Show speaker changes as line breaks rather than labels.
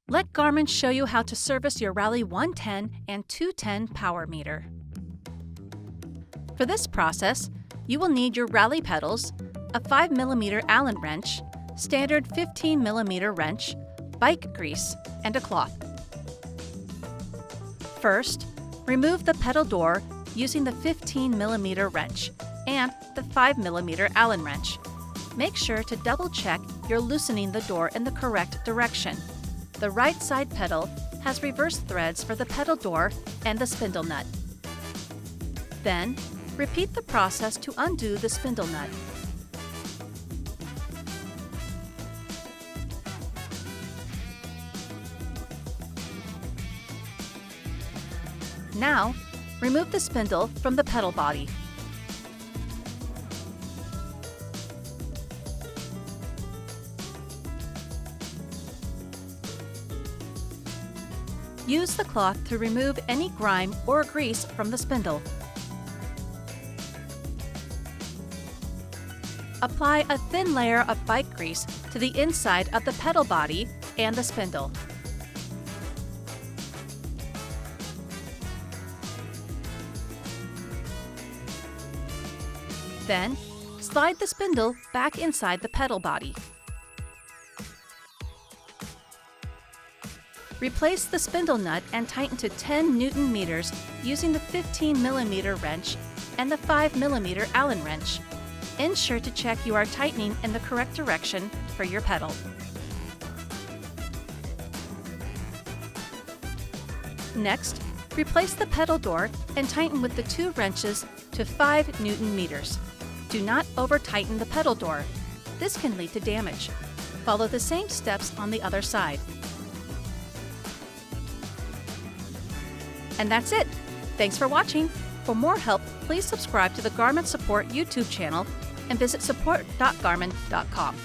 Let Garmin show you how to service your Rally 110 and 210 power meter. For this process, you will need your Rally pedals, a 5mm Allen wrench, standard 15mm wrench, bike grease, and a cloth. First, remove the pedal door using the 15mm wrench and the 5mm Allen wrench. Make sure to double-check you're loosening the door in the correct direction. The right side pedal has reverse threads for the pedal door and the spindle nut. Then, repeat the process to undo the spindle nut. Now, remove the spindle from the pedal body. Use the cloth to remove any grime or grease from the spindle. Apply a thin layer of bike grease to the inside of the pedal body and the spindle. Then, slide the spindle back inside the pedal body. Replace the spindle nut and tighten to 10 Nm using the 15mm wrench and the 5mm Allen wrench. Ensure to check you are tightening in the correct direction for your pedal. Next, replace the pedal door and tighten with the 2 wrenches to 5 Nm. Do not over-tighten the pedal door. This can lead to damage. Follow the same steps on the other side. And that's it! Thanks for watching! For more help, please subscribe to the Garmin Support YouTube channel and visit support.garmin.com.